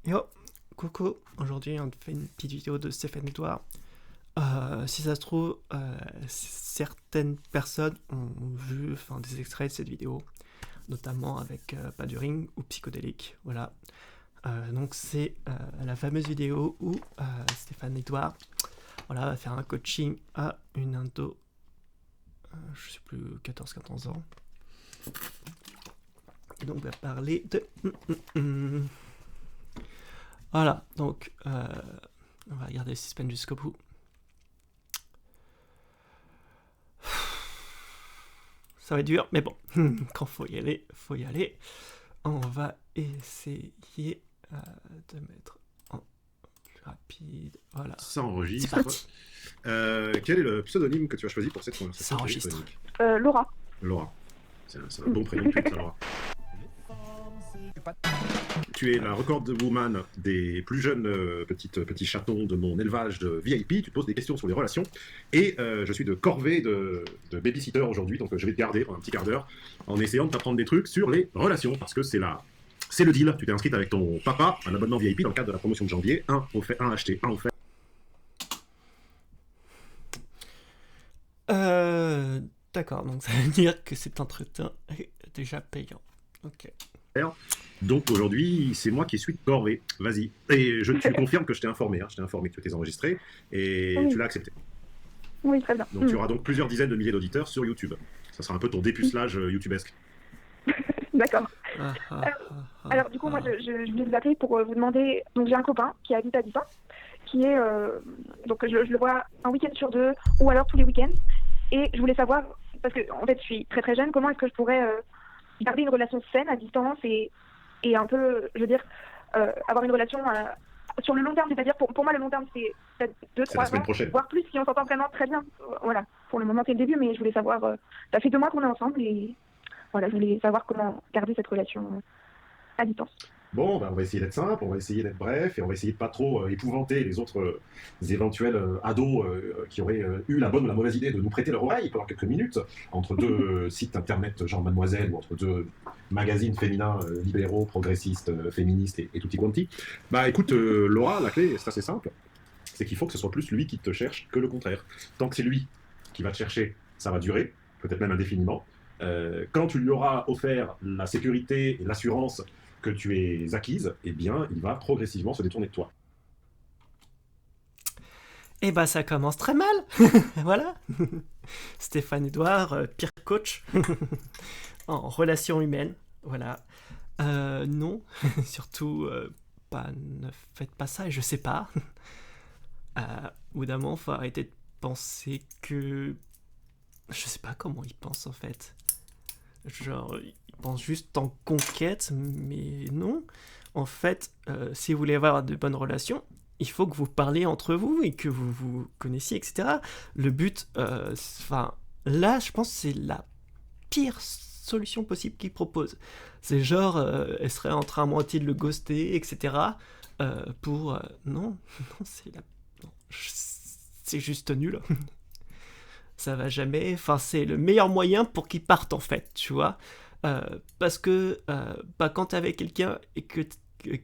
Yo, coucou, aujourd'hui on te fait une petite vidéo de Stéphane Edouard. Si ça se trouve, certaines personnes ont vu des extraits de cette vidéo, notamment avec Paduring ou Psychodélique. Voilà. Donc c'est la fameuse vidéo où Stéphane Edouard va faire un coaching à une ado, je sais plus, 14-14 ans. Et donc on va parler de... Voilà, donc on va regarder le suspense jusqu'au bout. Ça va être dur, mais bon, quand faut y aller, faut y aller. On va essayer de mettre en plus rapide. Voilà. Ça enregistre. C'est parti. Quel est le pseudonyme que tu as choisi pour cette conversation Ça enregistre. téléphonique? Laura. Laura. C'est un bon prénom, ça, Laura. Tu es la record woman des plus jeunes petits chatons de mon élevage de VIP. Tu te poses des questions sur les relations. Et je suis de corvée de babysitter aujourd'hui, donc je vais te garder pendant un petit quart d'heure en essayant de t'apprendre des trucs sur les relations, parce que c'est le deal. Tu t'es inscrite avec ton papa, un abonnement VIP dans le cadre de la promotion de janvier. Un acheté, un offert. D'accord, donc ça veut dire que cet entretien est déjà payant. Ok. Donc aujourd'hui, c'est moi qui suis de corvée. Vas-y. Et je te confirme que je t'ai informé. Je t'ai informé que tu étais enregistré et Oui. tu l'as accepté. Oui, très bien. Donc tu auras donc plusieurs dizaines de milliers d'auditeurs sur YouTube. Ça sera un peu ton dépucelage YouTubesque. D'accord. Alors, du coup, moi, je voulais vous appeler pour vous demander... Donc, j'ai un copain qui habite à distance, qui est... donc, je le vois un week-end sur deux, ou alors tous les week-ends. Et je voulais savoir, parce que, en fait, je suis très très jeune, comment est-ce que je pourrais garder une relation saine à distance et un peu, je veux dire, avoir une relation sur le long terme. C'est-à-dire, pour moi, le long terme, c'est peut-être 2-3 ans, voire plus, si on s'entend vraiment très bien. Voilà, pour le moment, c'est le début, mais je voulais savoir... ça fait 2 mois qu'on est ensemble et... Voilà, je voulais savoir comment garder cette relation à distance. Bon, on va essayer d'être simple, on va essayer d'être bref, et on va essayer de pas trop épouvanter les autres éventuels ados qui auraient eu la bonne ou la mauvaise idée de nous prêter leur oreille pendant quelques minutes, entre deux sites internet genre Mademoiselle, ou entre deux magazines féminins libéraux, progressistes, féministes et tutti quanti. Bah écoute, Laura, la clé, c'est assez simple, c'est qu'il faut que ce soit plus lui qui te cherche que le contraire. Tant que c'est lui qui va te chercher, ça va durer, peut-être même indéfiniment. Quand tu lui auras offert la sécurité et l'assurance que tu es acquise, eh bien, il va progressivement se détourner de toi. Eh ben, ça commence très mal. Voilà. Stéphane Edouard, pire coach en relations humaines. Voilà. Non, surtout, ne faites pas ça, et je sais pas. Au bout d'un moment, faut arrêter de penser que... Je sais pas comment il pense, en fait. Genre, il pense juste en conquête, mais non. En fait, si vous voulez avoir de bonnes relations, il faut que vous parliez entre vous et que vous vous connaissiez, etc. Le but, là, je pense que c'est la pire solution possible qu'il propose. C'est genre, elle serait en train à moitié de le ghoster, etc. Non, c'est juste nul. Ça va jamais, c'est le meilleur moyen pour qu'il parte, en fait, tu vois. Parce que quand t'es avec quelqu'un et que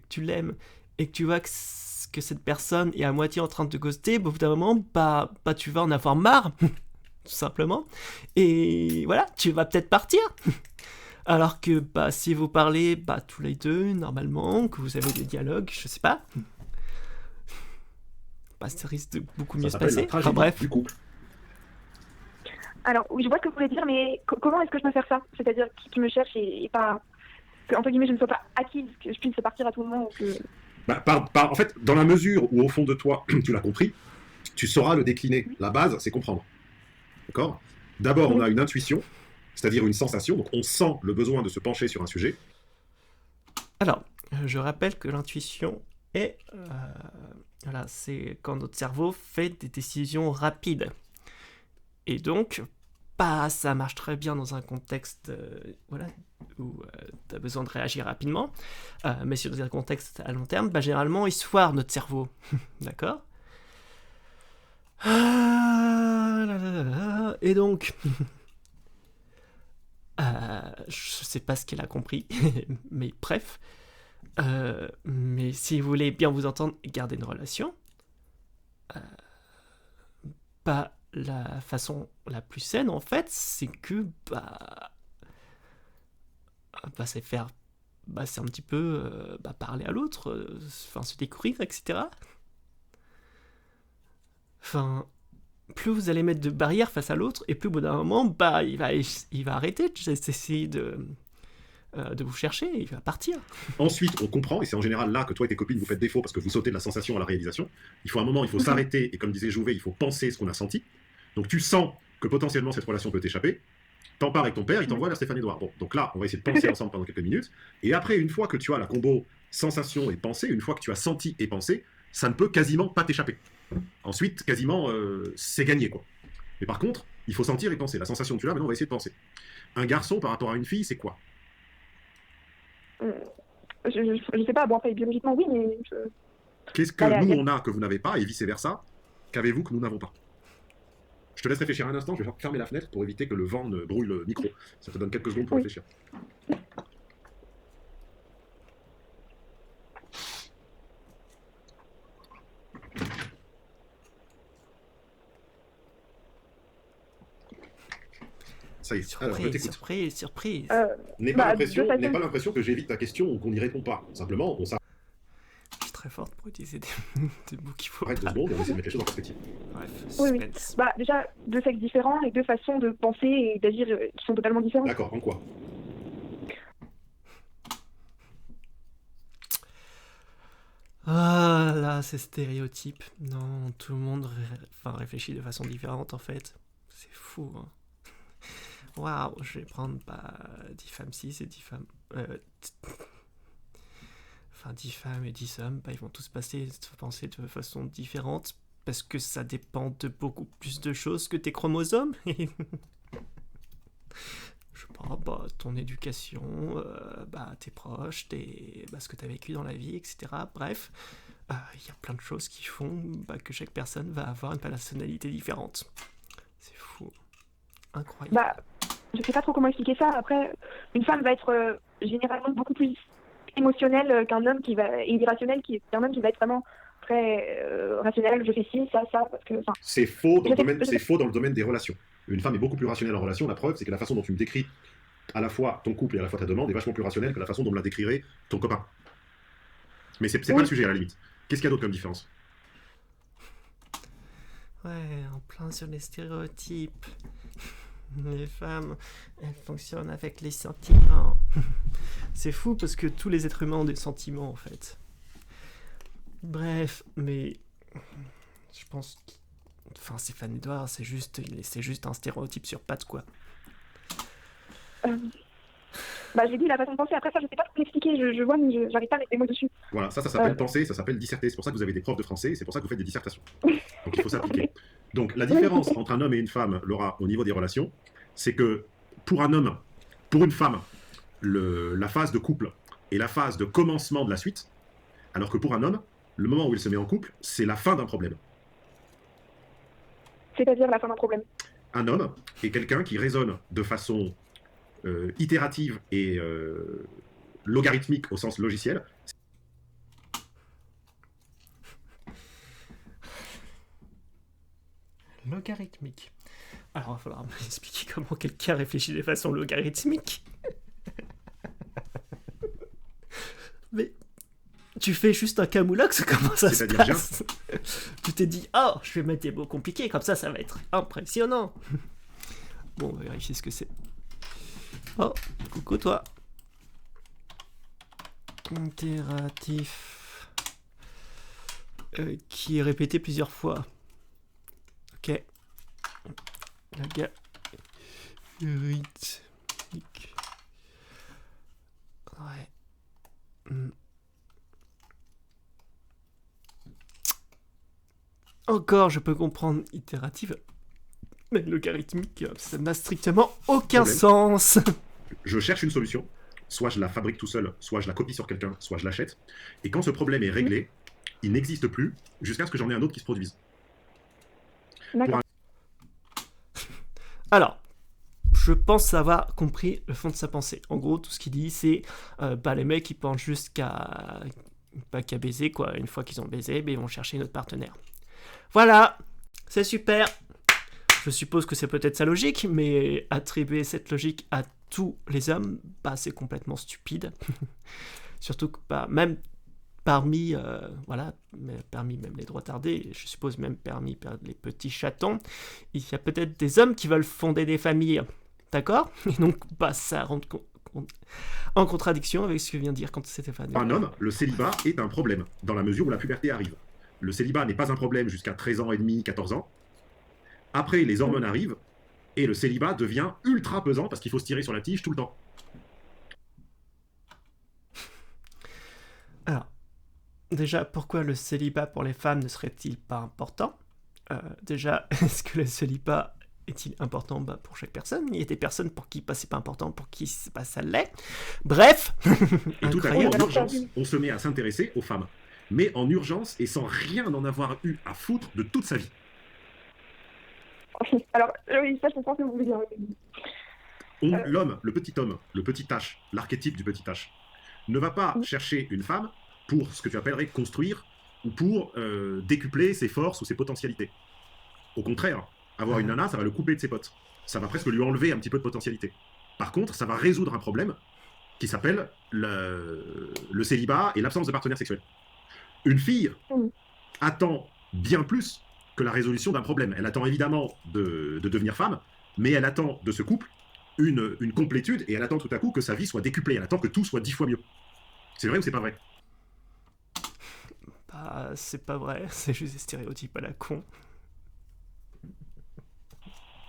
tu l'aimes et que tu vois que cette personne est à moitié en train de te ghoster, au bout d'un moment, tu vas en avoir marre, tout simplement, et voilà, tu vas peut-être partir. Alors que si vous parlez tous les deux, normalement, que vous avez des dialogues, je sais pas, ça risque de beaucoup mieux se passer. Enfin bref. Du couple. Alors, oui, je vois ce que vous voulez dire, mais comment est-ce que je peux faire ça? C'est-à-dire qui me cherche et pas... Que, entre guillemets, je ne sois pas acquise, que je puisse partir à tout moment. En fait, dans la mesure où, au fond de toi, tu l'as compris, tu sauras le décliner. La base, c'est comprendre. D'accord? D'abord, on a une intuition, c'est-à-dire une sensation. Donc, on sent le besoin de se pencher sur un sujet. Alors, je rappelle que l'intuition est... c'est quand notre cerveau fait des décisions rapides. Et donc, ça marche très bien dans un contexte où tu as besoin de réagir rapidement. Mais sur un contexte à long terme, généralement, il se foire notre cerveau. D'accord ? Et donc, je sais pas ce qu'elle a compris, mais bref, Mais si vous voulez bien vous entendre et garder une relation, la façon la plus saine, en fait, c'est que, c'est faire, c'est un petit peu, parler à l'autre, se découvrir, etc. Enfin, plus vous allez mettre de barrières face à l'autre, et plus au bout d'un moment, il va arrêter d'essayer de vous chercher, il va partir. Ensuite, on comprend, et c'est en général là que toi et tes copines vous faites défaut parce que vous sautez de la sensation à la réalisation. Il faut un moment, il faut s'arrêter, et comme disait Jouvet, il faut penser ce qu'on a senti. Donc tu sens que potentiellement cette relation peut t'échapper, t'en parles avec ton père, il t'envoie vers Stéphane Edouard. Bon, donc là, on va essayer de penser ensemble pendant quelques minutes, et après, une fois que tu as la combo sensation et pensée, une fois que tu as senti et pensé, ça ne peut quasiment pas t'échapper. Ensuite, quasiment, c'est gagné, quoi. Mais par contre, il faut sentir et penser. La sensation tu l'as, maintenant on va essayer de penser. Un garçon par rapport à une fille, c'est quoi? Je sais pas, bon après biologiquement oui, mais... Qu'est-ce que nous on a que vous n'avez pas, et vice-versa, qu'avez-vous que nous n'avons pas? Je te laisse réfléchir un instant, je vais fermer la fenêtre pour éviter que le vent ne brûle le micro. Ça te donne quelques secondes pour réfléchir. Ça y est, alors je t'écoute. Surprise. N'aie pas l'impression que j'évite ta question ou qu'on n'y répond pas. Simplement, on s'arrête. Je suis très forte pour utiliser des mots qu'il faut. Arrête 2 secondes et on essaie de mettre les choses en perspective. Bref, suspense. Oui. Déjà, 2 sexes différents et 2 façons de penser et d'agir qui sont totalement différentes. D'accord, en quoi? Ah là, c'est stéréotype. Non, tout le monde réfléchit de façon différente en fait. C'est fou, hein. Waouh, je vais prendre 10 femmes cis et 10 femmes... 10 femmes et 10 hommes, ils vont tous penser de façon différente, parce que ça dépend de beaucoup plus de choses que tes chromosomes. Je sais pas, ton éducation, tes proches, ce que tu as vécu dans la vie, etc. Bref, il y a plein de choses qui font que chaque personne va avoir une personnalité différente. C'est fou. Incroyable. Je sais pas trop comment expliquer ça. Après, une femme va être généralement beaucoup plus émotionnelle qu'un homme et irrationnel qu'un homme qui va être vraiment très rationnel. Je fais ci, ça, parce que... C'est faux dans le domaine des relations. Une femme est beaucoup plus rationnelle en relation. La preuve, c'est que la façon dont tu me décris à la fois ton couple et à la fois ta demande est vachement plus rationnelle que la façon dont me la décrirait ton copain. Mais c'est pas le sujet à la limite. Qu'est-ce qu'il y a d'autre comme différence? Ouais, en plein sur les stéréotypes. Les femmes, elles fonctionnent avec les sentiments. C'est fou parce que tous les êtres humains ont des sentiments en fait. Bref, mais je pense que... Stéphane Edouard, c'est juste un stéréotype sur pattes, quoi. J'ai dit la façon de penser, après ça je sais pas trop l'expliquer, je vois mais j'arrive pas à mettre des mots dessus. Voilà, ça s'appelle penser, ça s'appelle disserter, c'est pour ça que vous avez des profs de français et c'est pour ça que vous faites des dissertations. Donc il faut s'appliquer. Donc la différence entre un homme et une femme, Laura, au niveau des relations, c'est que pour un homme, pour une femme, la phase de couple est la phase de commencement de la suite, alors que pour un homme, le moment où il se met en couple, c'est la fin d'un problème. C'est-à-dire la fin d'un problème. Un homme est quelqu'un qui raisonne de façon itérative et logarithmique au sens logiciel. Logarithmique. Alors, il va falloir m'expliquer comment quelqu'un réfléchit de façon logarithmique. Mais tu fais juste un camoulox, comment ça se passe? Tu t'es dit, je vais mettre des mots compliqués, comme ça va être impressionnant. Bon, on va vérifier ce que c'est. Oh, coucou toi. Impératif. Qui est répété plusieurs fois. Ok. Logarithmique. Ouais. Encore, je peux comprendre itérative. Mais logarithmique, ça n'a strictement aucun sens. Je cherche une solution. Soit je la fabrique tout seul, soit je la copie sur quelqu'un, soit je l'achète. Et quand ce problème est réglé, il n'existe plus jusqu'à ce que j'en ai un autre qui se produise. D'accord. Alors, je je pense avoir compris le fond de sa pensée. En gros, tout ce qu'il dit, c'est les mecs, ils pensent juste qu'à baiser, quoi. Une fois qu'ils ont baisé, ils vont chercher notre partenaire. Voilà, c'est super. Je suppose que c'est peut-être sa logique, mais attribuer cette logique à tous les hommes, c'est complètement stupide. Surtout que même parmi même les droits tardés, je suppose même parmi les petits chatons, il y a peut-être des hommes qui veulent fonder des familles, d'accord? Et donc, ça rentre en contradiction avec ce que vient de dire quand Stéphane. Un homme, le célibat est un problème, dans la mesure où la puberté arrive. Le célibat n'est pas un problème jusqu'à 13 ans et demi, 14 ans. Après, les hormones arrivent, et le célibat devient ultra pesant, parce qu'il faut se tirer sur la tige tout le temps. Alors, déjà, pourquoi le célibat pour les femmes ne serait-il pas important? Déjà, est-ce que le célibat est-il important pour chaque personne? Il y a des personnes pour qui c'est pas important, pour qui ça l'est. Bref. Et tout à coup, en urgence, on se met à s'intéresser aux femmes. Mais en urgence et sans rien en avoir eu à foutre de toute sa vie. Alors, oui, ça, je comprends ce que vous voulez dire. L'homme, le petit H, l'archétype du petit H, ne va pas chercher une femme pour ce que tu appellerais construire ou pour décupler ses forces ou ses potentialités. Au contraire, avoir une nana, ça va le couper de ses potes. Ça va presque lui enlever un petit peu de potentialité. Par contre, ça va résoudre un problème qui s'appelle le célibat et l'absence de partenaire sexuel. Une fille attend bien plus que la résolution d'un problème. Elle attend évidemment de devenir femme, mais elle attend de ce couple une complétude et elle attend tout à coup que sa vie soit décuplée. Elle attend que tout soit 10 fois mieux. C'est vrai ou c'est pas vrai? C'est pas vrai, c'est juste des stéréotypes à la con.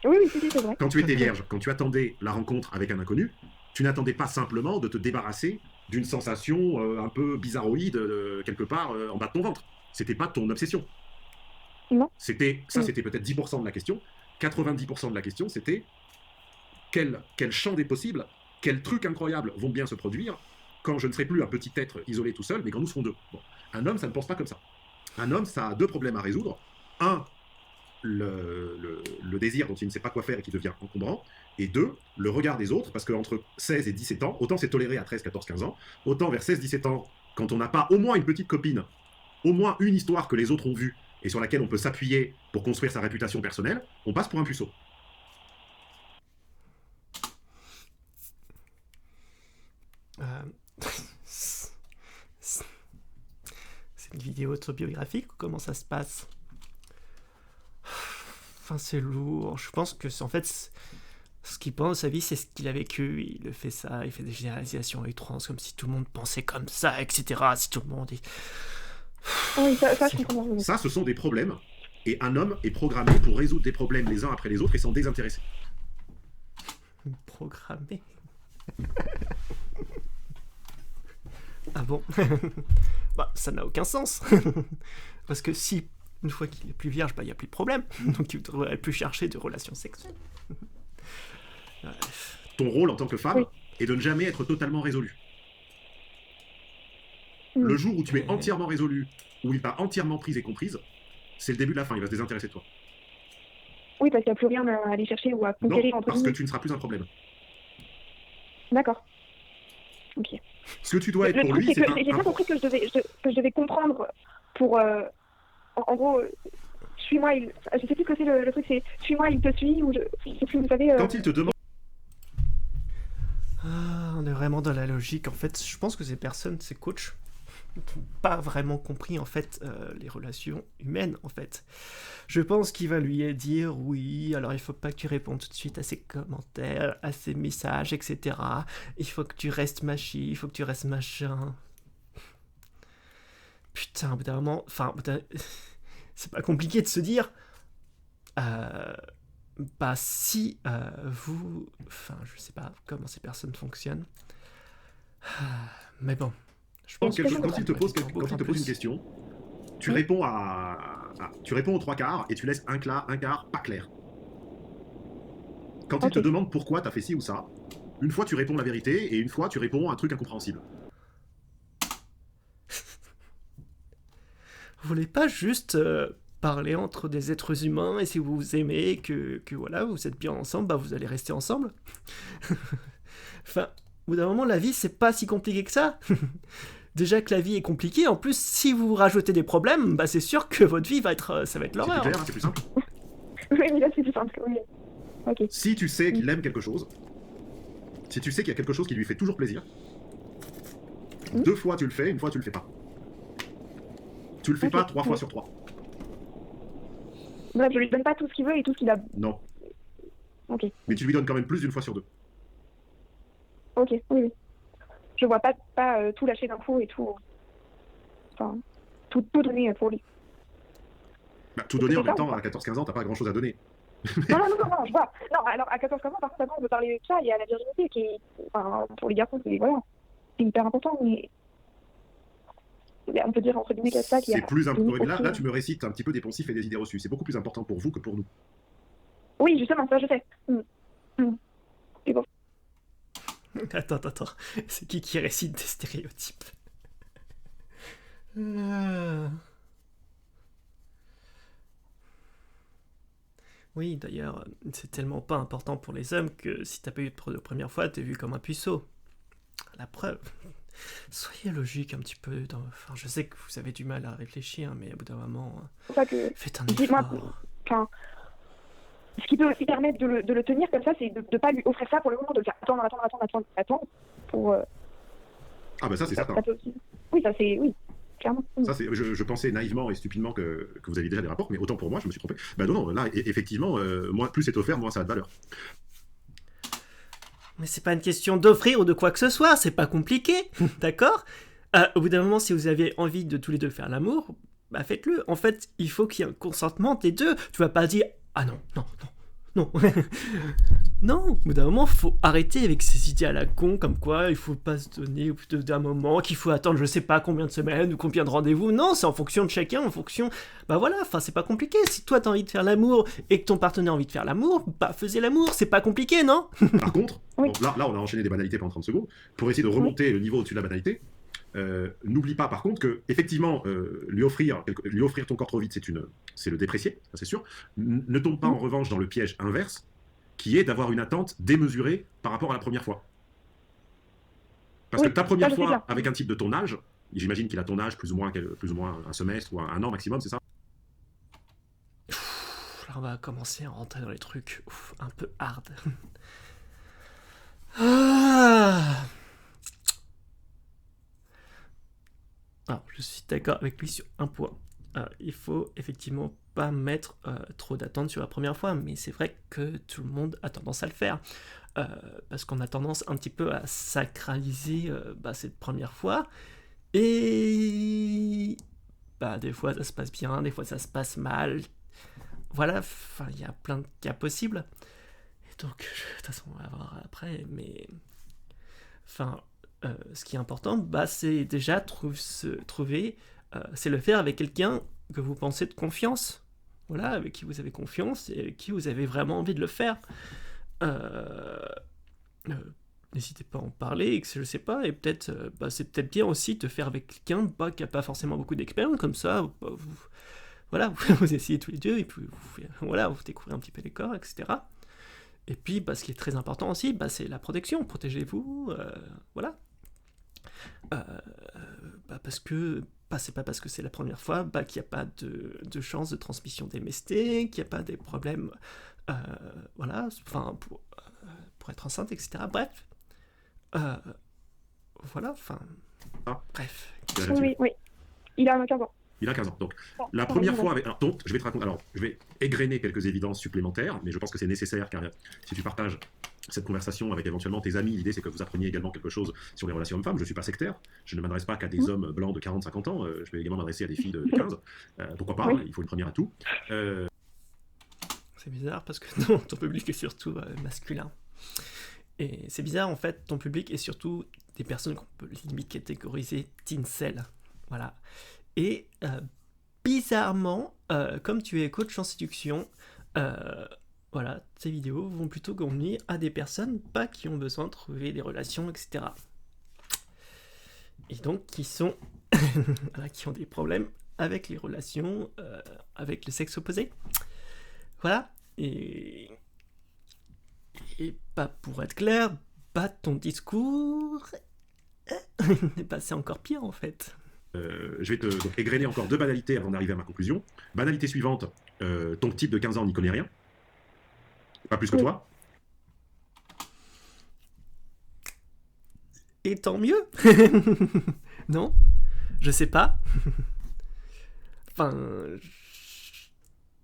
Oui, c'est vrai. Quand tu étais vierge, quand tu attendais la rencontre avec un inconnu, tu n'attendais pas simplement de te débarrasser d'une sensation un peu bizarroïde quelque part en bas de ton ventre. C'était pas ton obsession. Non. C'était peut-être 10% de la question. 90% de la question, c'était quel champ des possibles, quels trucs incroyables vont bien se produire quand je ne serai plus un petit être isolé tout seul, mais quand nous serons deux. Bon. Un homme, ça ne pense pas comme ça. Un homme, ça a deux problèmes à résoudre. Un, le désir dont il ne sait pas quoi faire et qui devient encombrant. Et deux, le regard des autres, parce qu'entre 16 et 17 ans, autant c'est toléré à 13, 14, 15 ans, autant vers 16, 17 ans, quand on n'a pas au moins une petite copine, au moins une histoire que les autres ont vue et sur laquelle on peut s'appuyer pour construire sa réputation personnelle, on passe pour un puceau. C'est une vidéo autobiographique ou comment ça se passe? Enfin, c'est lourd. Je pense que en fait, ce qu'il pense de sa vie, c'est ce qu'il a vécu. Il fait ça, il fait des généralisations à outrance, comme si tout le monde pensait comme ça, etc. Si tout le monde est... Oui, ça je comprends. Ça, ce sont des problèmes. Et un homme est programmé pour résoudre des problèmes les uns après les autres et s'en désintéresser. Programmé? Ah bon? Ça n'a aucun sens. Parce que si, une fois qu'il est plus vierge, il n'y a plus de problème. Donc il ne devrait plus chercher de relations sexuelles. Ton rôle en tant que femme est de ne jamais être totalement résolu. Le jour où tu es entièrement résolu, où il t'a entièrement prise et comprise, c'est le début de la fin, il va se désintéresser de toi. Oui, parce qu'il n'y a plus rien à aller chercher ou à conquérir. Non, parce que tu ne seras plus un problème. D'accord. Ok. Ce que tu dois être pour lui, c'est J'ai bien compris que je devais comprendre pour... en gros, suis-moi, je sais plus ce que c'est le truc, c'est suis-moi, il te suit, ou je sais plus, vous savez... Quand il te demande... on est vraiment dans la logique. En fait, je pense que ces personnes, ces coachs, n'ont pas vraiment compris, en fait, les relations humaines, en fait. Je pense qu'il va lui dire, oui, alors il faut pas que tu répondes tout de suite à ses commentaires, à ses messages, etc. Il faut que tu restes machi, il faut que tu restes machin. Putain, au bout d'un moment, c'est pas compliqué de se dire, si vous... je sais pas comment ces personnes fonctionnent. Mais bon, je pense que quand il te pose une question, tu réponds aux trois quarts et tu laisses un quart pas clair. Quand il te demande pourquoi t'as fait ci ou ça, une fois tu réponds la vérité et une fois tu réponds à un truc incompréhensible. Vous voulez pas juste parler entre des êtres humains, et si vous vous aimez, que voilà, vous êtes bien ensemble, bah vous allez rester ensemble. Enfin, au bout d'un moment, la vie, c'est pas si compliqué que ça. Déjà que la vie est compliquée, en plus, si vous rajoutez des problèmes, bah c'est sûr que votre vie va être, ça va être l'horreur. C'est plus clair, c'est plus simple. Oui, mais là, c'est plus simple, oui. Ok. Si tu sais qu'il aime quelque chose, si tu sais qu'il y a quelque chose qui lui fait toujours plaisir, 2 fois tu le fais, 1 fois tu le fais pas. Tu le fais pas 3 fois sur 3. Bref, je lui donne pas tout ce qu'il veut et tout ce qu'il a. Non. Ok. Mais tu lui donnes quand même plus d'1 fois sur 2. Ok, oui. Je vois pas tout lâcher d'un coup et tout. Enfin, tout donner pour lui. Bah, tout donner en C'est même ça, temps, à 14-15 ans, t'as pas grand chose à donner. Non, je vois. Non, alors à 14 ans, par contre, on peut parler de ça, il y a la virginité qui est. Enfin, pour les garçons, c'est hyper important, mais. On peut dire entre guillemets qu'il y a ça qui C'est plus important. aussi. Là, tu me récites un petit peu des poncifs et des idées reçues. C'est beaucoup plus important pour vous que pour nous. Oui, justement, ça je sais. C'est bon. Attends. C'est qui récite des stéréotypes? Oui, d'ailleurs, c'est tellement pas important pour les hommes que si t'as pas eu de première fois, t'es vu comme un puceau. La preuve. Soyez logique un petit peu. Enfin, je sais que vous avez du mal à réfléchir, mais au bout d'un moment, C'est pour ça que. faites un Dis-moi, effort. enfin. Ce qui peut aussi permettre de le tenir comme ça, c'est de ne pas lui offrir ça pour le moment, de le faire attendre pour. Ah bah ça, c'est certain. Ça peut aussi. Oui, ça c'est. Oui, clairement. Ça, je pensais naïvement et stupidement que vous aviez déjà des rapports, mais autant pour moi, je me suis trompé. Bah non, là, effectivement, moins, plus c'est offert, moins ça a de valeur. Mais c'est pas une question d'offrir ou de quoi que ce soit, c'est pas compliqué, d'accord? Au bout d'un moment, si vous avez envie de tous les deux faire l'amour, bah faites-le. En fait, il faut qu'il y ait un consentement des deux. Tu vas pas dire « Ah non. Non, au bout d'un moment, faut arrêter avec ces idées à la con, comme quoi il faut pas se donner au bout d'un moment, qu'il faut attendre je sais pas combien de semaines ou combien de rendez-vous. Non, c'est en fonction de chacun, en fonction... Bah voilà, enfin c'est pas compliqué. Si toi t'as envie de faire l'amour et que ton partenaire a envie de faire l'amour, bah faisez l'amour, c'est pas compliqué, non? Par contre, donc là, on a enchaîné des banalités pendant 30 secondes, pour essayer de remonter le niveau au-dessus de la banalité, n'oublie pas par contre que, effectivement, lui offrir ton corps trop vite, c'est le déprécier, ça c'est sûr. Ne tombe pas en revanche dans le piège inverse, qui est d'avoir une attente démesurée par rapport à la première fois. Parce que ta première fois avec un type de ton âge, j'imagine qu'il a ton âge, plus ou moins un semestre ou un an maximum, c'est ça? Là on va commencer à rentrer dans les trucs un peu hard. Alors, je suis d'accord avec lui sur un point. Il faut effectivement pas mettre trop d'attentes sur la première fois, mais c'est vrai que tout le monde a tendance à le faire. Parce qu'on a tendance un petit peu à sacraliser cette première fois. Et des fois ça se passe bien, des fois ça se passe mal. Voilà, il y a plein de cas possibles. Et donc, de toute façon, on va voir après, mais... ce qui est important, c'est déjà trouver, c'est le faire avec quelqu'un que vous pensez de confiance. Voilà, avec qui vous avez confiance et avec qui vous avez vraiment envie de le faire. N'hésitez pas à en parler, je sais pas, et peut-être, c'est peut-être bien aussi de faire avec quelqu'un qui n'a pas forcément beaucoup d'expérience, comme ça, vous essayez tous les deux, et puis vous découvrez un petit peu les corps, etc. Et puis, ce qui est très important aussi, c'est la protection, protégez-vous, voilà. Parce que c'est pas parce que c'est la première fois qu'il n'y a pas de chance de transmission des MST, qu'il n'y a pas des problèmes pour être enceinte, etc. Bref. Bref. Oui. Il a 15 ans. Il a 15 ans. Donc, la première fois... Donc, je vais te raconter... Alors, je vais égrener quelques évidences supplémentaires, mais je pense que c'est nécessaire, car si tu partages cette conversation avec éventuellement tes amis, l'idée c'est que vous appreniez également quelque chose sur les relations hommes-femmes. Je ne suis pas sectaire, je ne m'adresse pas qu'à des hommes blancs de 40-50 ans, je vais également m'adresser à des filles de 15. Pourquoi pas, il faut une première à tout. C'est bizarre parce que non, ton public est surtout masculin. Et c'est bizarre en fait, ton public est surtout des personnes qu'on peut limite catégoriser tincel. Voilà. Et bizarrement, comme tu es coach en séduction, ces vidéos vont plutôt convenir à des personnes qui ont besoin de trouver des relations, etc. Et donc qui sont qui ont des problèmes avec les relations avec le sexe opposé. Voilà. Et pour être clair, ton discours c'est encore pire en fait. Je vais donc égrener encore 2 banalités avant d'arriver à ma conclusion. Banalité suivante, ton type de 15 ans n'y connaît rien. Pas plus que toi. Et tant mieux. Non, je sais pas. Enfin,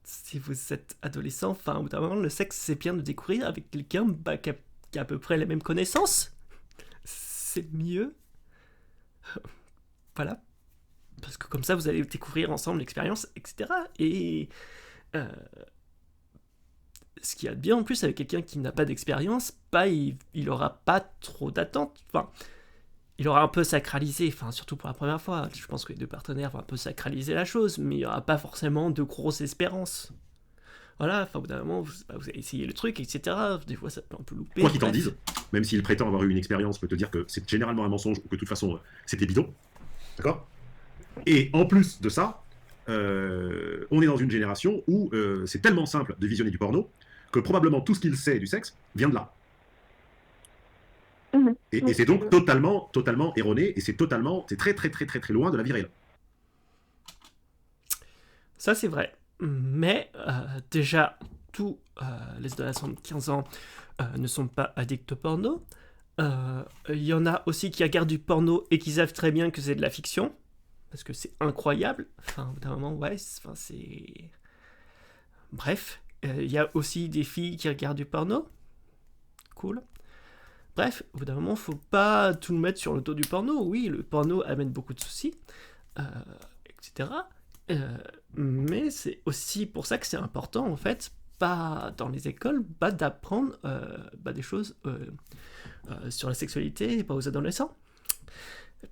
si vous êtes adolescent, enfin, au bout d'un moment, le sexe, c'est bien de découvrir avec quelqu'un qui a à peu près les mêmes connaissances. C'est mieux. Voilà. Parce que comme ça, vous allez découvrir ensemble l'expérience, etc. Et ce qu'il y a de bien en plus avec quelqu'un qui n'a pas d'expérience, il aura pas trop d'attentes. Enfin, il aura un peu sacralisé, enfin surtout pour la première fois. Je pense que les 2 partenaires vont un peu sacraliser la chose, mais il n'y aura pas forcément de grosses espérances. Voilà, enfin au bout d'un moment, vous allez essayer le truc, etc. Des fois, ça peut un peu louper. Quoi qu'il t'en dise, même s'il prétend avoir eu une expérience, peut te dire que c'est généralement un mensonge ou que de toute façon, c'était bidon. D'accord ? Et en plus de ça, on est dans une génération où c'est tellement simple de visionner du porno que probablement tout ce qu'il sait du sexe vient de là. Et c'est donc totalement erroné, et c'est très très très très très loin de la vie réelle. Ça c'est vrai. Mais déjà, tous les adolescents de 15 ans ne sont pas addicts au porno. Il y en a aussi qui regardent du porno et qui savent très bien que c'est de la fiction. Parce que c'est incroyable. Enfin, au bout d'un moment, ouais, c'est... Bref, il y a aussi des filles qui regardent du porno. Cool. Bref, au bout d'un moment, faut pas tout mettre sur le dos du porno. Oui, le porno amène beaucoup de soucis, etc. Mais c'est aussi pour ça que c'est important, en fait, pas dans les écoles, d'apprendre des choses sur la sexualité et pas aux adolescents.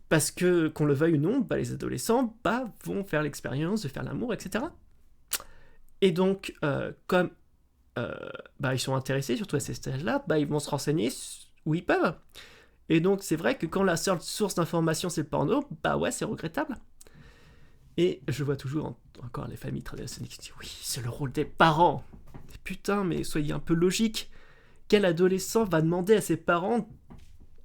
Parce que, qu'on le veuille ou non, les adolescents vont faire l'expérience de faire l'amour, etc. Et donc, comme ils sont intéressés, surtout à ces stages-là, ils vont se renseigner où ils peuvent. Et donc, c'est vrai que quand la seule source d'information, c'est le porno, ouais, c'est regrettable. Et je vois toujours encore les familles traditionnelles qui disent « Oui, c'est le rôle des parents !» Putain, mais soyez un peu logique. Quel adolescent va demander à ses parents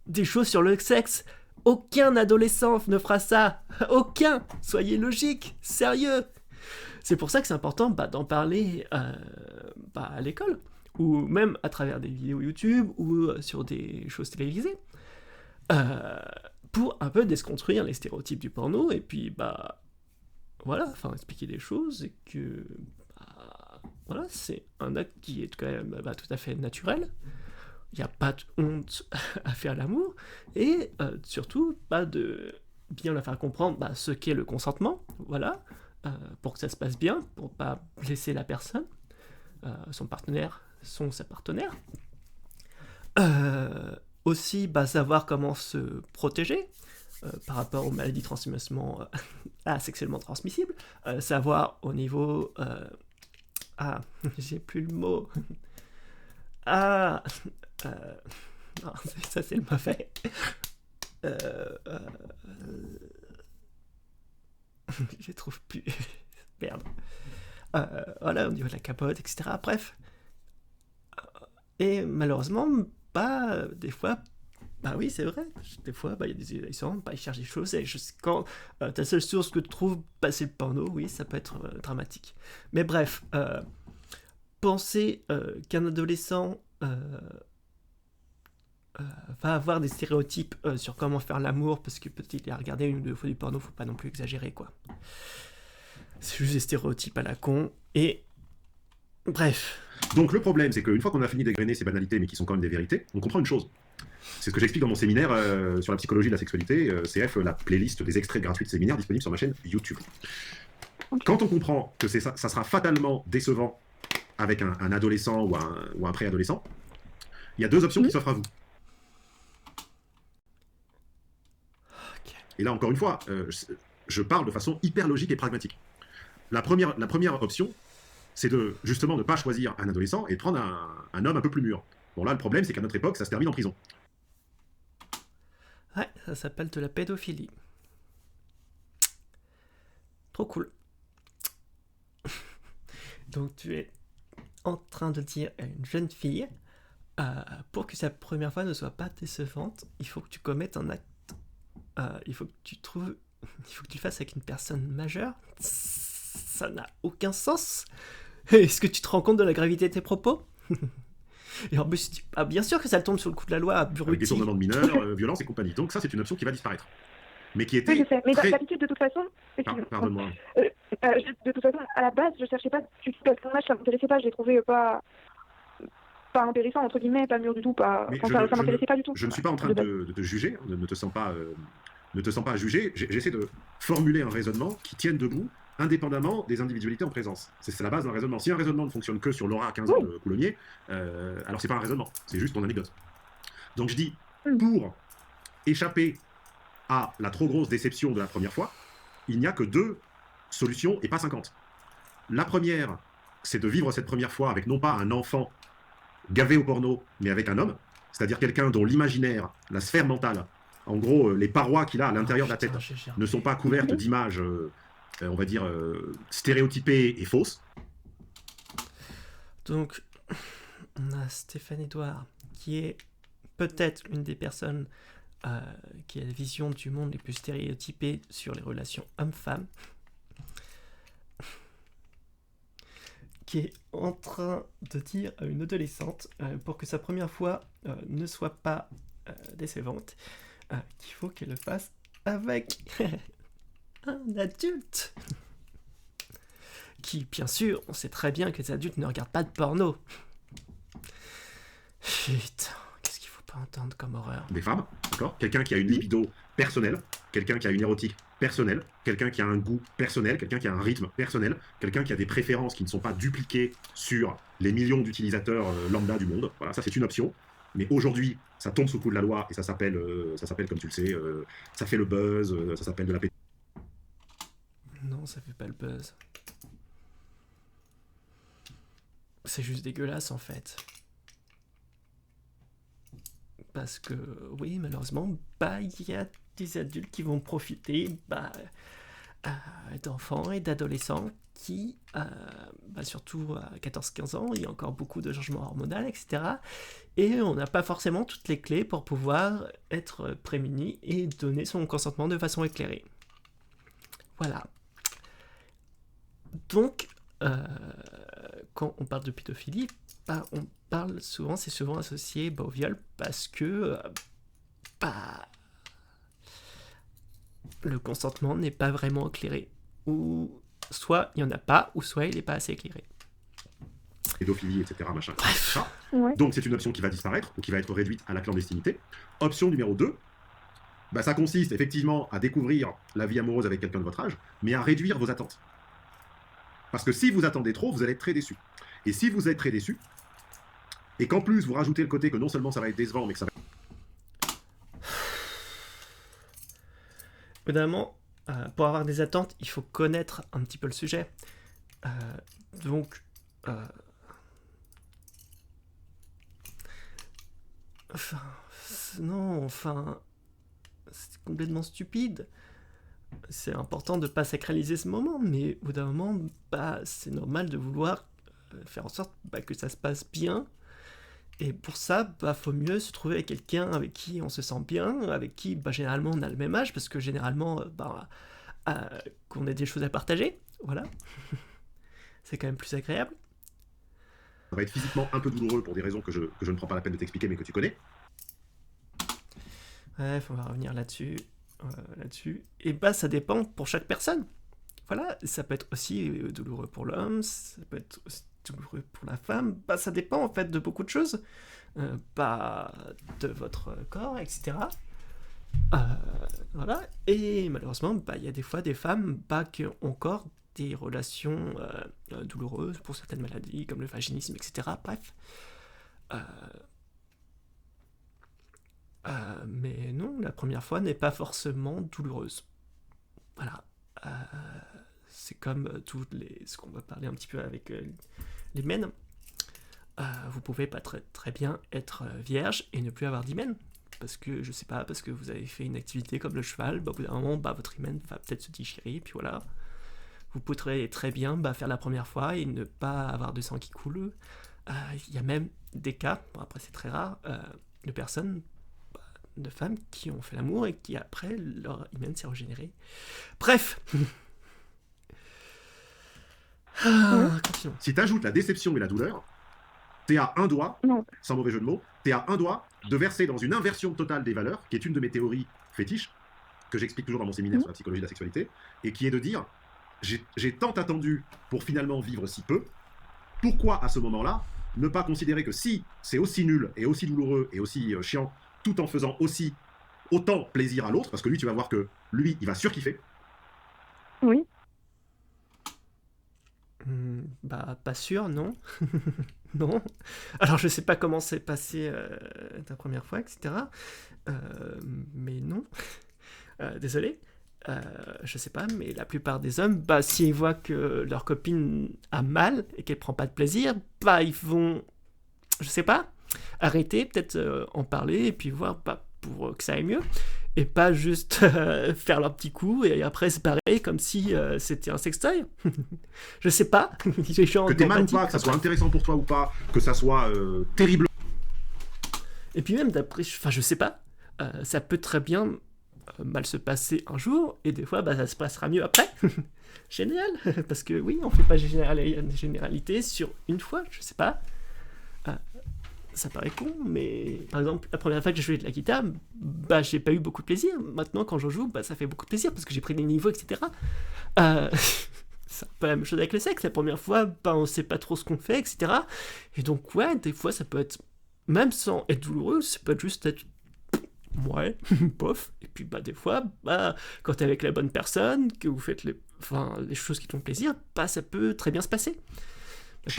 des choses sur le sexe ? Aucun adolescent ne fera ça. Aucun. Soyez logique. Sérieux. C'est pour ça que c'est important d'en parler à l'école, ou même à travers des vidéos YouTube, ou sur des choses télévisées, pour un peu déconstruire les stéréotypes du porno, et puis voilà, enfin expliquer des choses, et que voilà, c'est un acte qui est quand même tout à fait naturel. Il n'y a pas de honte à faire l'amour, et surtout de bien leur faire comprendre ce qu'est le consentement, voilà, pour que ça se passe bien, pour pas blesser la personne, son partenaire, sa partenaire. Aussi, savoir comment se protéger par rapport aux maladies sexuellement transmissibles, savoir au niveau... j'ai plus le mot. Non, ça c'est le mauvais. Je trouve plus. Merde. Voilà, au niveau de la capote, etc. Bref. Et malheureusement, des fois, oui, c'est vrai. Des fois, il y a des adolescents, ils cherchent des choses, et quand ta seule source que tu trouves, c'est le porno, oui, ça peut être dramatique. Mais bref, penser qu'un adolescent va avoir des stéréotypes sur comment faire l'amour parce que peut-être il a regardé 1 ou 2 fois du porno, faut pas non plus exagérer, quoi. C'est juste des stéréotypes à la con, et bref. Donc le problème, c'est qu'une fois qu'on a fini d'égrener ces banalités, mais qui sont quand même des vérités, on comprend une chose. C'est ce que j'explique dans mon séminaire sur la psychologie de la sexualité, CF, la playlist des extraits gratuits de séminaire disponible sur ma chaîne YouTube. Quand on comprend que ça sera fatalement décevant avec un adolescent ou un préadolescent, il y a 2 options qui s'offrent à vous. Et là, encore une fois, je parle de façon hyper logique et pragmatique. La première option, c'est de justement ne pas choisir un adolescent et de prendre un homme un peu plus mûr. Bon, là, le problème, c'est qu'à notre époque, ça se termine en prison. Ouais, ça s'appelle de la pédophilie. Trop cool. Donc tu es en train de dire à une jeune fille, pour que sa première fois ne soit pas décevante, il faut que tu commettes un acte. Il faut que tu le fasses avec une personne majeure. Ça n'a aucun sens. Est-ce que tu te rends compte de la gravité de tes propos? Et en plus, bien sûr que ça tombe sur le coup de la loi, Avec abruti. détournement de mineurs, violence et compagnie. Donc ça, c'est une option qui va disparaître. Mais qui était Oui, je sais. Mais très... d'habitude, de toute façon... Pardonne-moi. de toute façon, à la base, je cherchais pas du tout le personnage, ça m'intéressait pas, je l'ai trouvé pas intéressant, entre guillemets, pas mûr du tout, pas... Mais Enfin, ça m'intéressait pas du tout. Je ne suis pas en train de te juger, ne te sens pas à juger. J'essaie de formuler un raisonnement qui tienne debout, indépendamment des individualités en présence. C'est la base d'un raisonnement. Si un raisonnement ne fonctionne que sur Laura à 15 ans de Coulommiers, alors c'est pas un raisonnement, c'est juste ton anecdote. Donc je dis, pour échapper à la trop grosse déception de la première fois, il n'y a que 2 solutions et pas 50. La première, c'est de vivre cette première fois avec non pas un enfant gavé au porno, mais avec un homme, c'est-à-dire quelqu'un dont l'imaginaire, la sphère mentale, en gros, les parois qu'il a à l'intérieur de la tête ne sont pas couvertes d'images, on va dire, stéréotypées et fausses. Donc, on a Stéphane Edouard, qui est peut-être l'une des personnes qui a la vision du monde les plus stéréotypées sur les relations hommes-femmes, qui est en train de dire à une adolescente, pour que sa première fois ne soit pas décevante, qu'il faut qu'elle le fasse avec un adulte. Qui, bien sûr, on sait très bien que les adultes ne regardent pas de porno. Putain, qu'est-ce qu'il faut pas entendre comme horreur. Des femmes, d'accord ? Quelqu'un qui a une libido personnelle, quelqu'un qui a une érotique personnelle, quelqu'un qui a un goût personnel, quelqu'un qui a un rythme personnel, quelqu'un qui a des préférences qui ne sont pas dupliquées sur les millions d'utilisateurs lambda du monde. Voilà, ça c'est une option. Mais aujourd'hui, ça tombe sous le coup de la loi et ça s'appelle comme tu le sais, ça fait le buzz, ça s'appelle de la pétanque. Non, ça fait pas le buzz. C'est juste dégueulasse en fait. Parce que, oui, malheureusement, il y a des adultes qui vont profiter d'enfants et d'adolescents qui, surtout à 14-15 ans, il y a encore beaucoup de changements hormonaux, etc. Et on n'a pas forcément toutes les clés pour pouvoir être prémuni et donner son consentement de façon éclairée. Voilà. Donc, quand on parle de pédophilie, on parle souvent, c'est souvent associé au viol parce que le consentement n'est pas vraiment éclairé. Ou soit il n'y en a pas, ou soit il n'est pas assez éclairé. Pédophilie, etc. Machin. Bref. Ouais. Donc c'est une option qui va disparaître ou qui va être réduite à la clandestinité. Option numéro 2, ça consiste effectivement à découvrir la vie amoureuse avec quelqu'un de votre âge, mais à réduire vos attentes. Parce que si vous attendez trop, vous allez être très déçu. Et si vous êtes très déçu, et qu'en plus vous rajoutez le côté que non seulement ça va être décevant, mais que ça va... Évidemment, pour avoir des attentes, il faut connaître un petit peu le sujet. C'est complètement stupide. C'est important de ne pas sacraliser ce moment, mais au bout d'un moment, c'est normal de vouloir faire en sorte que ça se passe bien. Et pour ça, faut mieux se trouver avec quelqu'un avec qui on se sent bien, avec qui généralement on a le même âge, parce que généralement qu'on ait des choses à partager, voilà. C'est quand même plus agréable. Ça va être physiquement un peu douloureux pour des raisons que je ne prends pas la peine de t'expliquer, mais que tu connais. Bref, on va revenir là-dessus. Et ça dépend pour chaque personne. Voilà, ça peut être aussi douloureux pour l'homme, ça peut être aussi douloureux pour la femme. Ça dépend en fait de beaucoup de choses. De votre corps, etc. Voilà. Et malheureusement, il y a des fois des femmes qui ont encore des relations douloureuses pour certaines maladies, comme le vaginisme, etc. Bref. Mais non, la première fois n'est pas forcément douloureuse. Voilà. C'est comme ce qu'on va parler un petit peu avec les mènes. Vous pouvez pas très bien être vierge et ne plus avoir d'hymen. Parce que, je sais pas, parce que vous avez fait une activité comme le cheval, au bout d'un moment, votre hymen va peut-être se déchirer, puis voilà. vous pourrez très bien faire la première fois et ne pas avoir de sang qui coule. Il y a même des cas, bon après c'est très rare, de personnes, de femmes qui ont fait l'amour et qui après leur hymen s'est régénéré. Bref. Continuons. Si tu ajoutes la déception et la douleur, t'es à un doigt, sans mauvais jeu de mots, t'es à un doigt de verser dans une inversion totale des valeurs, qui est une de mes théories fétiches, que j'explique toujours dans mon séminaire sur la psychologie de la sexualité, et qui est de dire, j'ai tant attendu pour finalement vivre si peu, pourquoi à ce moment-là ne pas considérer que si c'est aussi nul et aussi douloureux et aussi chiant, tout en faisant aussi autant plaisir à l'autre, parce que lui tu vas voir que lui il va surkiffer. Oui. Pas sûr, non. Non. Alors je sais pas comment s'est passé ta première fois, etc. Mais non. Désolé. Je sais pas, mais la plupart des hommes, s'ils voient que leur copine a mal et qu'elle prend pas de plaisir, ils vont, je sais pas, arrêter, peut-être en parler et puis voir pour que ça aille mieux. Et pas juste faire leur petit coup et après se barrer comme si c'était un sextoy. Je sais pas. Les gens que t'es mal ou pas, que ça soit intéressant pour toi ou pas, que ça soit terrible. Et puis même d'après, je sais pas, ça peut très bien mal se passer un jour et des fois ça se passera mieux après. Génial. Parce que oui, on fait pas généralité sur une fois, je sais pas. Ça paraît con, mais par exemple, la première fois que j'ai joué de la guitare, j'ai pas eu beaucoup de plaisir. Maintenant, quand j'en joue, ça fait beaucoup de plaisir parce que j'ai pris des niveaux, etc. C'est un peu la même chose avec le sexe. La première fois, on sait pas trop ce qu'on fait, etc. Et donc, ouais, des fois, ça peut être, même sans être douloureux, ça peut juste être, ouais, bof. Et puis, des fois, quand t'es avec la bonne personne, que vous faites les choses qui te font plaisir, ça peut très bien se passer.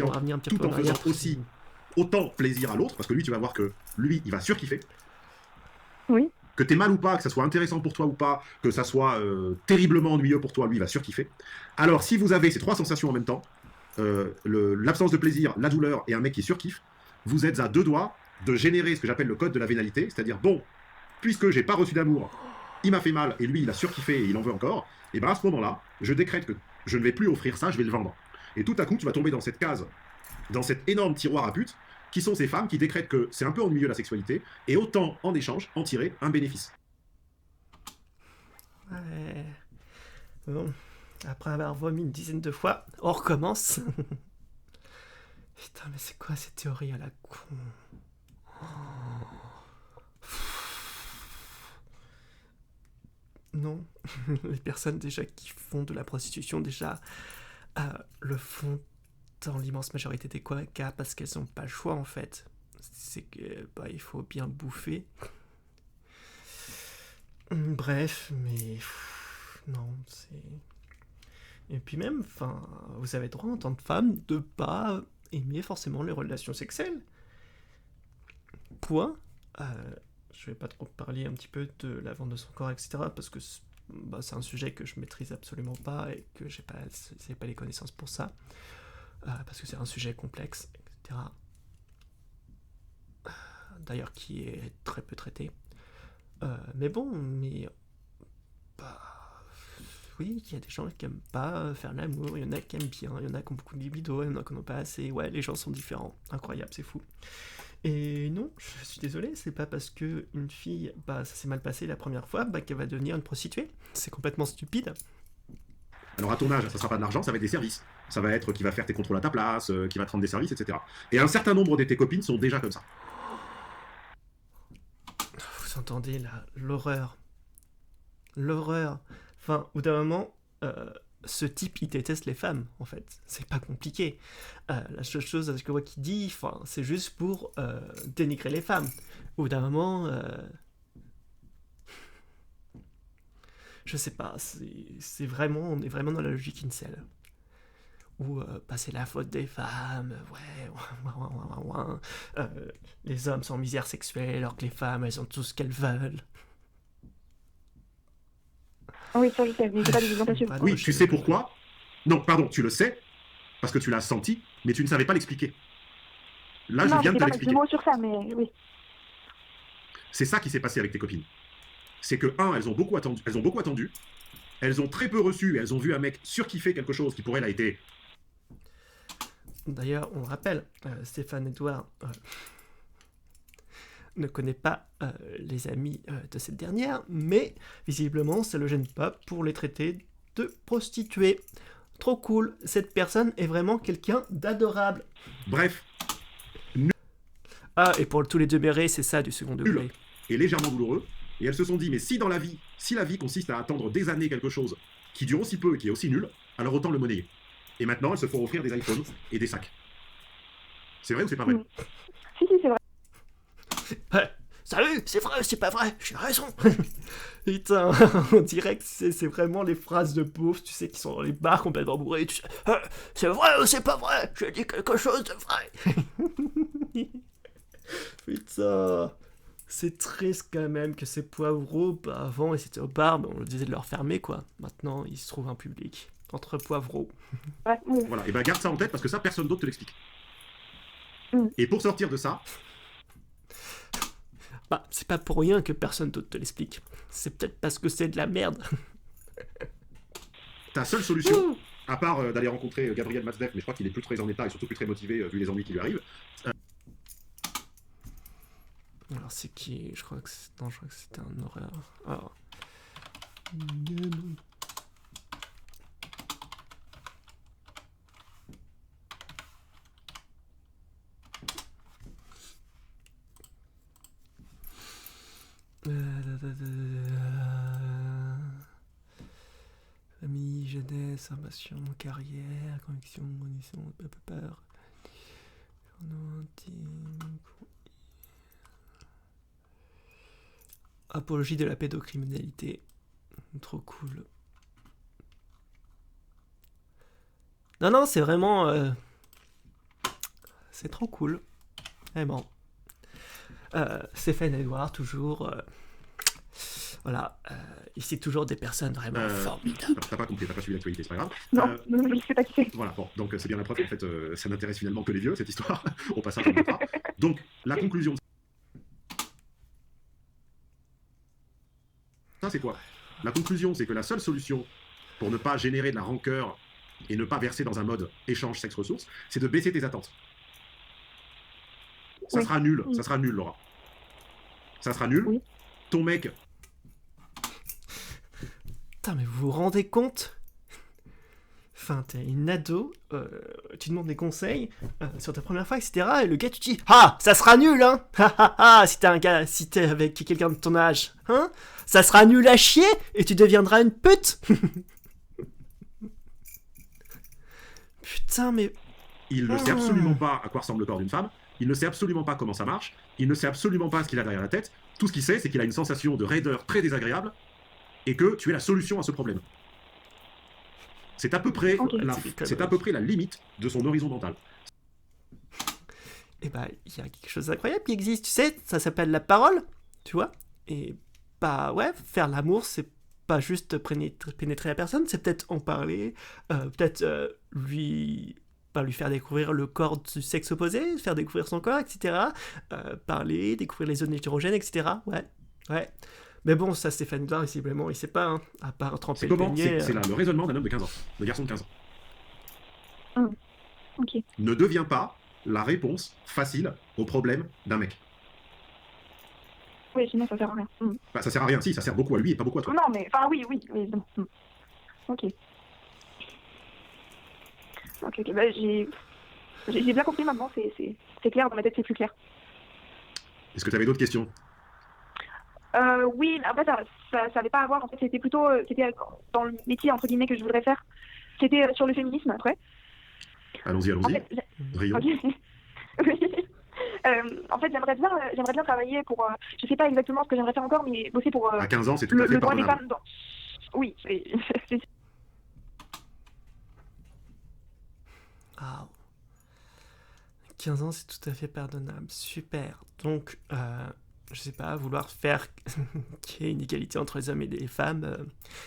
On va revenir un petit peu en arrière aussi. Autant plaisir à l'autre, parce que lui, tu vas voir que lui, il va surkiffer. Oui. Que t'es mal ou pas, que ça soit intéressant pour toi ou pas, que ça soit terriblement ennuyeux pour toi, lui, il va surkiffer. Alors, si vous avez ces trois sensations en même temps, l'absence de plaisir, la douleur et un mec qui surkiffe, vous êtes à deux doigts de générer ce que j'appelle le code de la vénalité, c'est-à-dire, bon, puisque j'ai pas reçu d'amour, il m'a fait mal et lui, il a surkiffé et il en veut encore, et à ce moment-là, je décrète que je ne vais plus offrir ça, je vais le vendre. Et tout à coup, tu vas tomber dans cette case, dans cet énorme tiroir à pute, qui sont ces femmes qui décrètent que c'est un peu ennuyeux la sexualité, et autant, en échange, en tirer un bénéfice. Ouais. Bon. Après avoir vomi une dizaine de fois, on recommence. Putain, mais c'est quoi cette théorie à la con? Non. Les personnes déjà qui font de la prostitution, déjà, le font dans l'immense majorité des cas parce qu'elles n'ont pas le choix en fait. C'est que il faut bien bouffer. Bref, mais non, c'est... Et puis même, vous avez droit en tant que femme de pas aimer forcément les relations sexuelles. Point. Je vais pas trop parler un petit peu de la vente de son corps, etc. parce que c'est un sujet que je maîtrise absolument pas et que j'ai pas les connaissances pour ça. Parce que c'est un sujet complexe, etc. D'ailleurs, qui est très peu traité. Mais bon, oui, il y a des gens qui aiment pas faire l'amour, il y en a qui aiment bien, il y en a qui ont beaucoup de libido, il y en a qui n'en ont pas assez. Ouais, les gens sont différents. Incroyable, c'est fou. Et non, je suis désolé, c'est pas parce que une fille, ça s'est mal passé la première fois, qu'elle va devenir une prostituée. C'est complètement stupide. Alors à ton âge, ça sera pas de l'argent, ça va être des services. Ça va être qui va faire tes contrôles à ta place, qui va te rendre des services, etc. Et un certain nombre de tes copines sont déjà comme ça. Vous entendez là, l'horreur. L'horreur. Au bout d'un moment, ce type, il déteste les femmes, en fait. C'est pas compliqué. La seule chose que je vois qu'il dit, c'est juste pour dénigrer les femmes. Au bout d'un moment... Je sais pas, c'est vraiment, on est vraiment dans la logique incel. Où c'est la faute des femmes, les hommes sont en misère sexuelle, alors que les femmes, elles ont tout ce qu'elles veulent. Oui, ça je sais, mais c'est pas des exemples. Oui, tu sais pourquoi? Non, pardon, tu le sais, parce que tu l'as senti, mais tu ne savais pas l'expliquer. Là, je viens de te l'expliquer. Non, sur ça, mais oui. C'est ça qui s'est passé avec tes copines. C'est que, elles ont beaucoup attendu, elles ont très peu reçu et elles ont vu un mec surkiffer quelque chose qui pour elle a été... D'ailleurs, on le rappelle, Stéphane Edouard ne connaît pas les amis de cette dernière, mais visiblement, ça le gêne pas pour les traiter de prostituées. Trop cool, cette personne est vraiment quelqu'un d'adorable. Bref. Ah, et pour tous les demeurés, c'est ça du second degré. Et légèrement douloureux. Et elles se sont dit, mais si dans la vie, si la vie consiste à attendre des années quelque chose qui dure aussi peu et qui est aussi nul, alors autant le monnayer. Et maintenant, elles se font offrir des iPhones et des sacs. C'est vrai ou c'est pas vrai? Si, c'est vrai. Salut, c'est vrai, c'est pas vrai, j'ai raison. Putain, on dirait que c'est vraiment les phrases de beauf, tu sais, qui sont dans les bars complètement bourrés. Tu sais, c'est vrai ou c'est pas vrai, j'ai dit quelque chose de vrai. Putain, c'est triste quand même que ces poivreaux, bah, avant ils étaient au bar, bah, on leur disait de leur fermer quoi. Maintenant ils se trouvent un public entre poivreaux. Ouais. Voilà, et ben garde ça en tête parce que ça personne d'autre te l'explique. Et pour sortir de ça, bah c'est pas pour rien que personne d'autre te l'explique. C'est peut-être parce que c'est de la merde. ta seule solution, à part d'aller rencontrer Gabriel Matzneff, mais je crois qu'il est plus très en état et surtout plus très motivé vu les ennuis qui lui arrivent. Alors c'est qui? Je crois que c'était un horreur. Alors. Famille, jeunesse, formation, carrière, conviction, condition, peur. Apologie de la pédocriminalité. Trop cool. Non, c'est vraiment... c'est trop cool. Vraiment. Stéphane Edouard, toujours... voilà. Ici, toujours des personnes vraiment formidables. T'as pas compris, t'as pas suivi l'actualité, c'est pas grave. Non, je ne sais pas qui c'est. Voilà, bon, donc c'est bien la preuve qu'en fait, ça n'intéresse finalement que les vieux, cette histoire. Au passage, on notera. Donc, la conclusion... Ça, c'est quoi? La conclusion, c'est que la seule solution pour ne pas générer de la rancœur et ne pas verser dans un mode échange sexe-ressources, c'est de baisser tes attentes. Ça sera nul, ça sera nul, Laura. Ça sera nul. Oui. Ton mec... Putain, mais vous vous rendez compte? Enfin, t'es une ado, tu demandes des conseils sur ta première fois, etc. Et le gars, tu dis, ah, ça sera nul, hein. Si t'es un gars, si t'es avec quelqu'un de ton âge, hein, ça sera nul à chier et tu deviendras une pute. Putain, mais... Il ne sait absolument pas à quoi ressemble le corps d'une femme, il ne sait absolument pas comment ça marche, il ne sait absolument pas ce qu'il a derrière la tête, tout ce qu'il sait, c'est qu'il a une sensation de raideur très désagréable et que tu es la solution à ce problème. C'est à peu près, c'est à peu près la limite de son horizon mental. Et bah, il y a quelque chose d'incroyable qui existe, tu sais, ça s'appelle la parole, tu vois. Et bah ouais, faire l'amour, c'est pas juste pénétrer la personne, c'est peut-être en parler, peut-être lui faire découvrir le corps du sexe opposé, faire découvrir son corps, etc. Parler, découvrir les zones hétérogènes, etc. Ouais. Mais bon, ça, Stéphane Edouard, visiblement, il sait pas, hein, à part tremper le beignet. C'est là le raisonnement d'un homme de 15 ans, de garçon de 15 ans. Ok. Ne deviens pas la réponse facile au problème d'un mec. Oui, sinon ça sert à rien. Bah, ça sert à rien, si, ça sert beaucoup à lui et pas beaucoup à toi. Non, mais, enfin, oui, évidemment. Ok. Ok, bah, j'ai bien compris maintenant, c'est clair, dans ma tête c'est plus clair. Est-ce que tu avais d'autres questions? Oui, en fait, ça n'avait pas à voir, en fait, c'était plutôt, c'était dans le métier, entre guillemets, que je voudrais faire, c'était sur le féminisme, après. Allons-y. En fait, Rayon. En fait, j'aimerais bien travailler pour, je sais pas exactement ce que j'aimerais faire encore, mais bosser pour à 15 ans, c'est tout à fait le droit des pardonnable. femmes. Oui, c'est... Ah, 15 ans, c'est tout à fait pardonnable. Super. Donc, je sais pas, vouloir faire qu'il y ait une égalité entre les hommes et les femmes,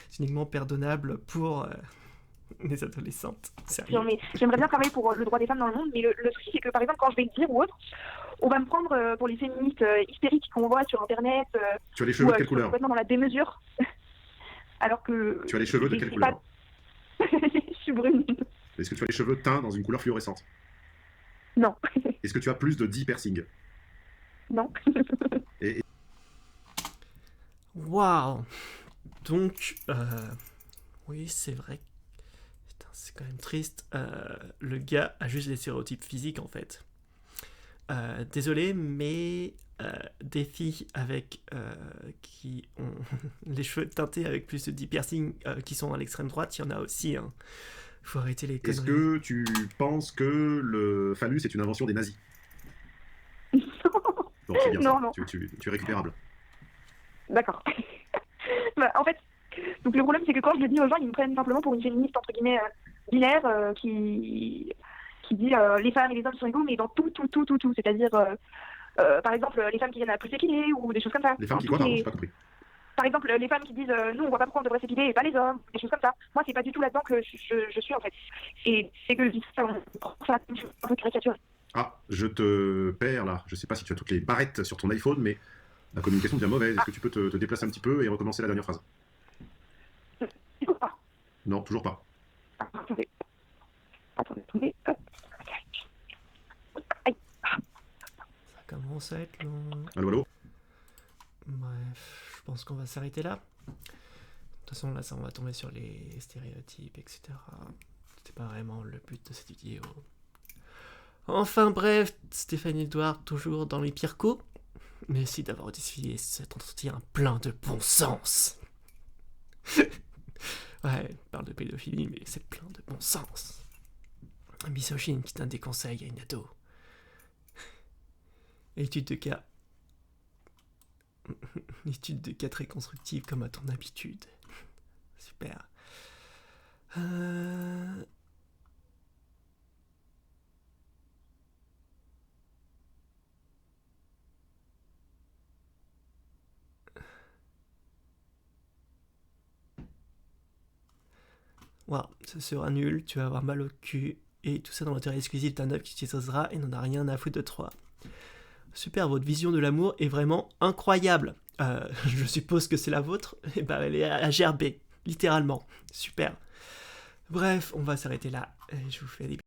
c'est uniquement pardonnable pour les adolescentes. Sérieux. Non, mais j'aimerais bien travailler pour le droit des femmes dans le monde, mais le souci, c'est que, par exemple, quand je vais le dire ou autre, on va me prendre pour les féministes hystériques qu'on voit sur Internet. Tu as les cheveux de quelle couleur? Complètement dans la démesure. alors que... Tu as les cheveux de je quelle suis couleur? Je suis brune. Est-ce que tu as les cheveux teints dans une couleur fluorescente? Non. Est-ce que tu as plus de 10 piercings? Non. Et Waouh. Donc, oui, c'est vrai. Putain, c'est quand même triste. Le gars a juste des stéréotypes physiques, en fait. Désolé, mais des filles avec qui ont les cheveux teintés avec plus de 10 piercings qui sont à l'extrême droite, il y en a aussi. Hein. Faut arrêter les conneries. est-ce que tu penses que le phallus est une invention des nazis? Bon, c'est bien Non, ça. non. Tu es récupérable. D'accord. Bah, en fait, donc le problème c'est que quand je le dis aux gens, ils me prennent simplement pour une féministe entre guillemets binaire qui dit les femmes et les hommes sont égaux, mais dans tout. C'est-à-dire, par exemple, les femmes qui viennent à plus s'épiler ou des choses comme ça. Les femmes qui quoi, pardon, j'ai pas compris. Par exemple, les femmes qui disent nous on voit pas pourquoi on devrait s'épiler et pas les hommes, des choses comme ça. Moi c'est pas du tout là-dedans que je suis en fait. Et c'est que je dis ça, on prend ça un peu caricaturé. Ah, je te perds là. Je sais pas si tu as toutes les barrettes sur ton iPhone, mais la communication devient mauvaise. Est-ce que tu peux te déplacer un petit peu et recommencer la dernière phrase? Toujours pas. Non, toujours pas. Attendez. Hop. Aïe. Ça commence à être long. Allô, allô? Bref, je pense qu'on va s'arrêter là. De toute façon, là, ça, on va tomber sur les stéréotypes, etc. C'était pas vraiment le but de cette vidéo. Enfin bref, Stéphane Edouard, toujours dans les pires coups. Merci d'avoir défié cet entretien plein de bon sens. Ouais, on parle de pédophilie, mais c'est plein de bon sens. Un misogyne qui donne des conseils à une ado. Étude de cas. Étude de cas très constructive comme à ton habitude. Super. Voilà, ce sera nul, tu vas avoir mal au cul, et tout ça dans l'intérêt exclusif d'un œuvre qui t'utilisera et n'en a rien à foutre de toi. Super, votre vision de l'amour est vraiment incroyable. Je suppose que c'est la vôtre. Et ben, elle est à gerber, littéralement. Super. Bref, on va s'arrêter là. Et je vous fais des